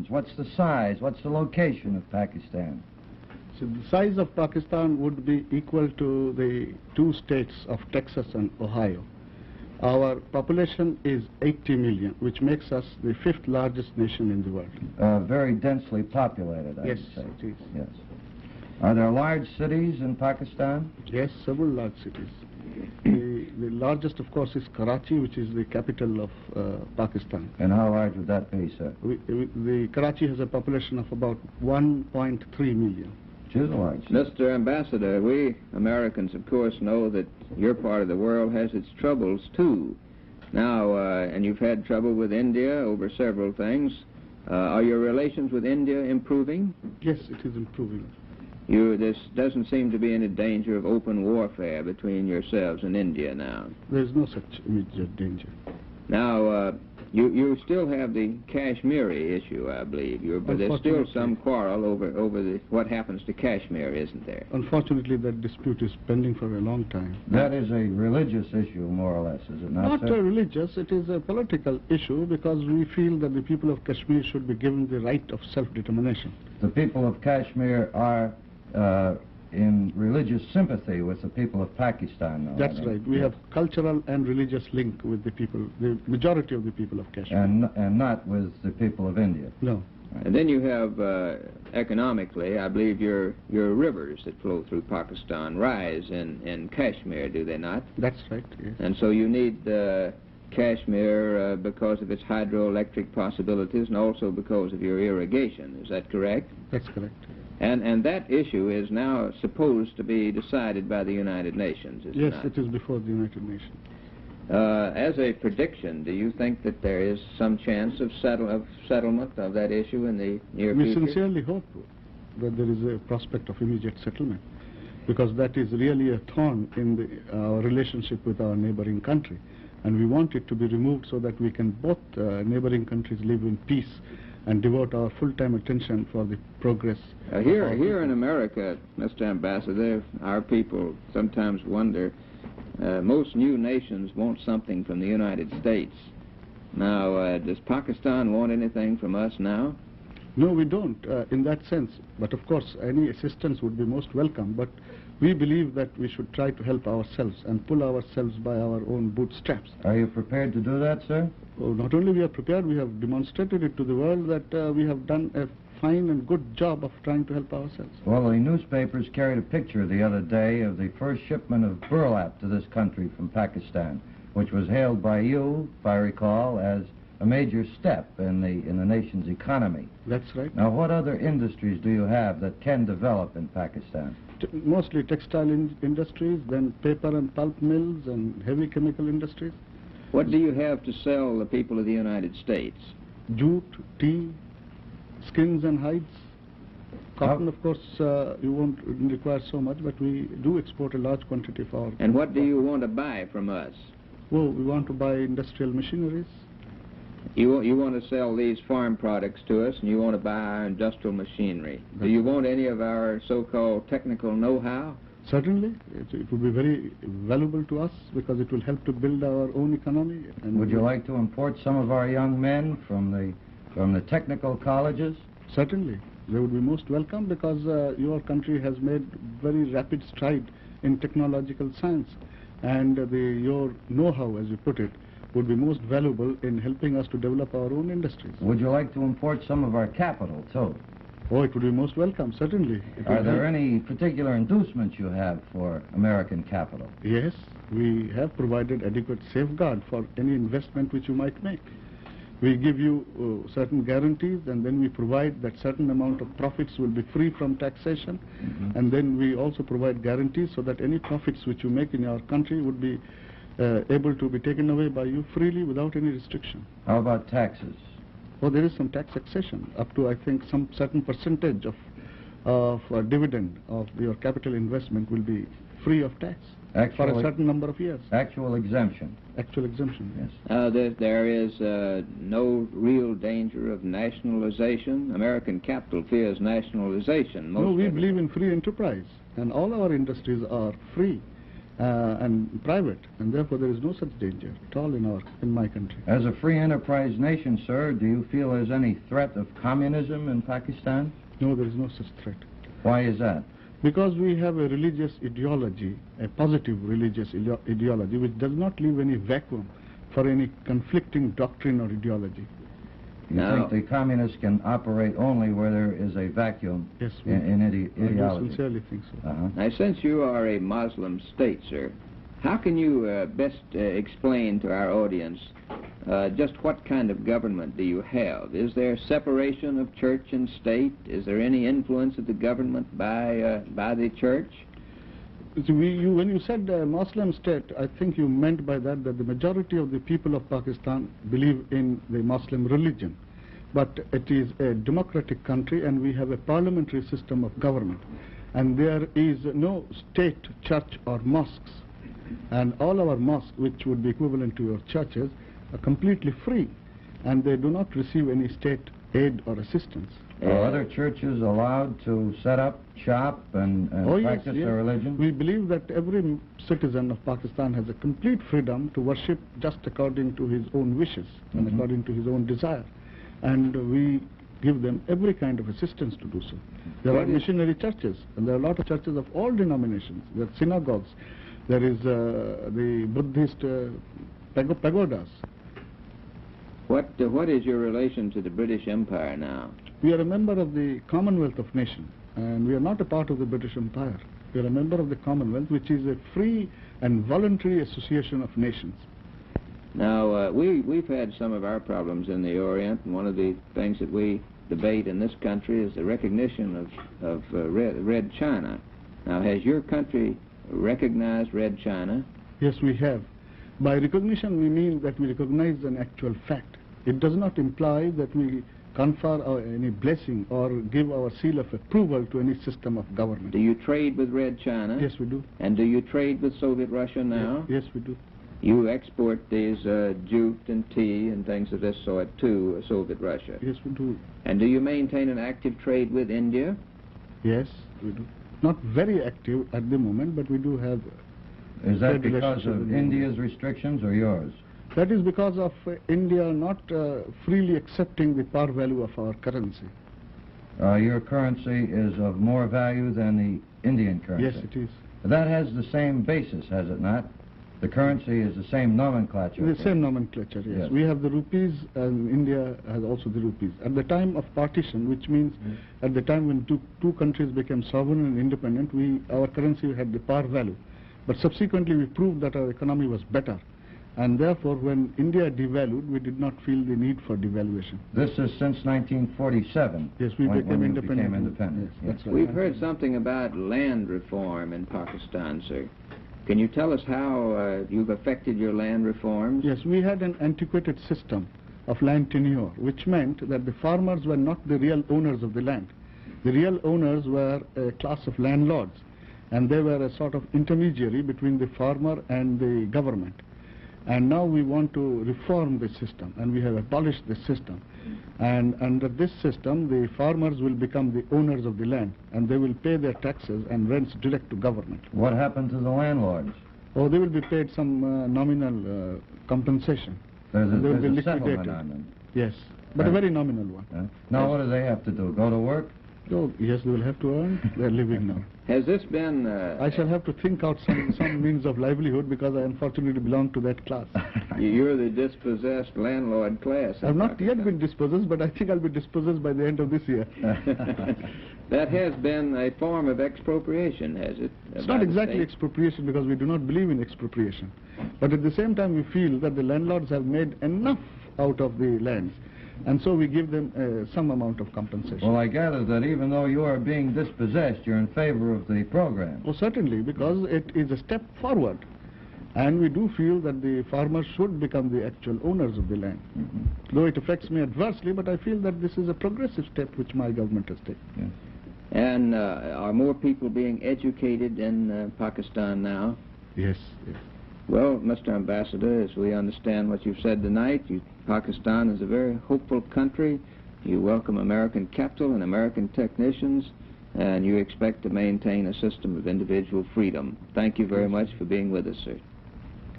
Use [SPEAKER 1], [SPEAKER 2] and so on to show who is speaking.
[SPEAKER 1] What's the size? What's the location of Pakistan?
[SPEAKER 2] So the size of Pakistan would be equal to the two states of Texas and Ohio. Our population is 80 million, which makes us the 5th largest nation in the world.
[SPEAKER 1] Very densely populated, I would say.
[SPEAKER 2] It is.
[SPEAKER 1] Yes. Are there large cities in Pakistan?
[SPEAKER 2] Yes, several large cities. The largest, of course, is Karachi, which is the capital of Pakistan.
[SPEAKER 1] And how large would that be, sir?
[SPEAKER 2] The Karachi has a population of about 1.3 million.
[SPEAKER 1] Which is large.
[SPEAKER 3] Mr. Ambassador, we Americans, of course, know that your part of the world has its troubles, too. Now, and you've had trouble with India over several things. Are your relations with India improving?
[SPEAKER 2] Yes, it is improving.
[SPEAKER 3] This doesn't seem to be any danger of open warfare between yourselves and India now.
[SPEAKER 2] There is no such immediate danger.
[SPEAKER 3] Now, you still have the Kashmiri issue, I believe. But there's still some quarrel over what happens to Kashmir, isn't there?
[SPEAKER 2] Unfortunately, that dispute is pending for a long time.
[SPEAKER 1] That is a religious issue, more or less, is it not,
[SPEAKER 2] sir? Not religious. It is a political issue because we feel that the people of Kashmir should be given the right of self-determination.
[SPEAKER 1] The people of Kashmir are in religious sympathy with the people of Pakistan, though.
[SPEAKER 2] That's right. We have cultural and religious link with the people, the majority of the people of Kashmir.
[SPEAKER 1] And not with the people of India.
[SPEAKER 2] No.
[SPEAKER 1] Right.
[SPEAKER 3] And then you have, economically, I believe your rivers that flow through Pakistan rise in Kashmir, do they not?
[SPEAKER 2] That's right, yes.
[SPEAKER 3] And so you need Kashmir because of its hydroelectric possibilities and also because of your irrigation. Is that correct?
[SPEAKER 2] That's correct.
[SPEAKER 3] And that issue is now supposed to be decided by the United Nations, is
[SPEAKER 2] yes,
[SPEAKER 3] it not?
[SPEAKER 2] it is before the United Nations.
[SPEAKER 3] As a prediction, do you think that there is some chance of settlement of that issue in the near future?
[SPEAKER 2] We sincerely hope that there is a prospect of immediate settlement, because that is really a thorn in our relationship with our neighboring country. And we want it to be removed so that we can both neighboring countries live in peace and devote our full-time attention for the progress.
[SPEAKER 3] Here in America, Mr. Ambassador, our people sometimes wonder, most new nations want something from the United States. Now, does Pakistan want anything from us now?
[SPEAKER 2] No, we don't, in that sense. But of course, any assistance would be most welcome. But we believe that we should try to help ourselves and pull ourselves by our own bootstraps.
[SPEAKER 1] Are you prepared to do that, sir?
[SPEAKER 2] Oh, not only we are prepared, we have demonstrated it to the world that we have done a fine and good job of trying to help ourselves.
[SPEAKER 1] Well, the newspapers carried a picture the other day of the first shipment of burlap to this country from Pakistan, which was hailed by you, if I recall, as a major step in the nation's economy.
[SPEAKER 2] That's right.
[SPEAKER 1] Now, what other industries do you have that can develop in Pakistan?
[SPEAKER 2] Mostly textile industries, then paper and pulp mills and heavy chemical industries.
[SPEAKER 3] What do you have to sell the people of the United States?
[SPEAKER 2] Jute, tea, skins and hides. Cotton, of course, you won't require so much, but we do export a large quantity of our...
[SPEAKER 3] And what do you want to buy from us?
[SPEAKER 2] Well, we want to buy industrial machineries.
[SPEAKER 3] You want to sell these farm products to us, and you want to buy our industrial machinery. Do you want any of our so-called technical know-how?
[SPEAKER 2] Certainly. It would be very valuable to us because it will help to build our own economy. And
[SPEAKER 1] would you like to import some of our young men from the technical colleges?
[SPEAKER 2] Certainly. They would be most welcome because your country has made very rapid stride in technological science. And your know-how, as you put it, would be most valuable in helping us to develop our own industries.
[SPEAKER 1] Would you like to import some of our capital, too?
[SPEAKER 2] Oh, it would be most welcome, certainly.
[SPEAKER 1] Are there any particular inducements you have for American capital?
[SPEAKER 2] Yes, we have provided adequate safeguard for any investment which you might make. We give you certain guarantees, and then we provide that certain amount of profits will be free from taxation. And then we also provide guarantees so that any profits which you make in our country would be able to be taken away by you freely without any restriction.
[SPEAKER 1] How about taxes?
[SPEAKER 2] Oh, there is some tax accession up to, I think, some certain percentage of dividend of your capital investment will be free of tax for a certain number of years.
[SPEAKER 1] Actual exemption.
[SPEAKER 2] Actual exemption, yes.
[SPEAKER 3] There is no real danger of nationalization. American capital fears nationalization.
[SPEAKER 2] No, we believe in free enterprise, and all our industries are free. and private, and therefore there is no such danger at all in my country.
[SPEAKER 1] As a free enterprise nation, sir, do you feel there's any threat of communism in Pakistan?
[SPEAKER 2] No, there is no such threat.
[SPEAKER 1] Why is that?
[SPEAKER 2] Because we have a religious ideology, a positive religious ideology, which does not leave any vacuum for any conflicting doctrine or ideology.
[SPEAKER 1] You think the communists can operate only where there is a vacuum
[SPEAKER 2] yes,
[SPEAKER 1] in ideology?
[SPEAKER 2] I sincerely think so.
[SPEAKER 3] Now, since you are a Muslim state, sir, how can you best explain to our audience just what kind of government do you have? Is there separation of church and state? Is there any influence of the government by the church?
[SPEAKER 2] So when you said Muslim state, I think you meant by that the majority of the people of Pakistan believe in the Muslim religion. But it is a democratic country, and we have a parliamentary system of government. And there is no state, church or mosques. And all our mosques, which would be equivalent to your churches, are completely free. And they do not receive any state aid or assistance.
[SPEAKER 1] Are other churches allowed to set up shop and practice their religion?
[SPEAKER 2] We believe that every citizen of Pakistan has a complete freedom to worship just according to his own wishes and according to his own desire. And we give them every kind of assistance to do so. There are missionary churches, and there are a lot of churches of all denominations. There are synagogues. There is the Buddhist pagodas.
[SPEAKER 3] What is your relation to the British Empire now?
[SPEAKER 2] We are a member of the Commonwealth of Nations, and we are not a part of the British Empire. We are a member of the Commonwealth, which is a free and voluntary association of nations.
[SPEAKER 3] Now, we've had some of our problems in the Orient, and one of the things that we debate in this country is the recognition of Red China. Now, has your country recognized Red China?
[SPEAKER 2] Yes, we have. By recognition, we mean that we recognize an actual fact. It does not imply that we confer any blessing or give our seal of approval to any system of government.
[SPEAKER 3] Do you trade with Red China?
[SPEAKER 2] Yes, we do.
[SPEAKER 3] And do you trade with Soviet Russia now?
[SPEAKER 2] Yes, we do.
[SPEAKER 3] You export these jute and tea and things of this sort to Soviet Russia?
[SPEAKER 2] Yes, we do.
[SPEAKER 3] And do you maintain an active trade with India?
[SPEAKER 2] Yes, we do. Not very active at the moment, but we do have...
[SPEAKER 1] Is that because of India's restrictions or yours?
[SPEAKER 2] That is because of India not freely accepting the par value of our currency.
[SPEAKER 1] Your currency is of more value than the Indian currency?
[SPEAKER 2] Yes, it is.
[SPEAKER 1] That has the same basis, has it not? The currency is the same nomenclature?
[SPEAKER 2] The same nomenclature, yes. We have the rupees, and India has also the rupees. At the time of partition, which means at the time when two countries became sovereign and independent, our currency had the par value. But subsequently we proved that our economy was better. And therefore, when India devalued, we did not feel the need for devaluation.
[SPEAKER 1] This is since 1947?
[SPEAKER 2] Yes, we became independent.
[SPEAKER 1] Yes,
[SPEAKER 2] that's right.
[SPEAKER 3] We've heard something about land reform in Pakistan, sir. Can you tell us how you've affected your land reforms?
[SPEAKER 2] Yes, we had an antiquated system of land tenure, which meant that the farmers were not the real owners of the land. The real owners were a class of landlords, and they were a sort of intermediary between the farmer and the government. And now we want to reform the system, and we have abolished the system. And under this system, the farmers will become the owners of the land, and they will pay their taxes and rents direct to government.
[SPEAKER 1] What happened to the landlords?
[SPEAKER 2] Oh, they will be paid some nominal compensation.
[SPEAKER 1] There's
[SPEAKER 2] they will be
[SPEAKER 1] a
[SPEAKER 2] liquidated.
[SPEAKER 1] settlement on them.
[SPEAKER 2] Yes, but a very nominal one.
[SPEAKER 1] Now what do they have to do? Go to work?
[SPEAKER 2] Oh, yes, they will have to earn their living now.
[SPEAKER 3] Has this been...
[SPEAKER 2] I shall have to think out some means of livelihood, because I unfortunately belong to that class.
[SPEAKER 3] You're the dispossessed landlord class.
[SPEAKER 2] I've not yet been dispossessed, but I think I'll be dispossessed by the end of this year.
[SPEAKER 3] That has been a form of expropriation, has it?
[SPEAKER 2] It's not exactly expropriation, because we do not believe in expropriation. But at the same time, we feel that the landlords have made enough out of the lands, and so we give them some amount of compensation.
[SPEAKER 1] Well, I gather that even though you are being dispossessed, you're in favor of the program.
[SPEAKER 2] Oh, certainly, because it is a step forward. And we do feel that the farmers should become the actual owners of the land. Though it affects me adversely, but I feel that this is a progressive step which my government has taken.
[SPEAKER 1] Yes.
[SPEAKER 3] And are more people being educated in Pakistan now?
[SPEAKER 2] Yes, yes.
[SPEAKER 3] Well, Mr. Ambassador, as we understand what you've said tonight, Pakistan is a very hopeful country. You welcome American capital and American technicians, and you expect to maintain a system of individual freedom. Thank you very much for being with us, sir.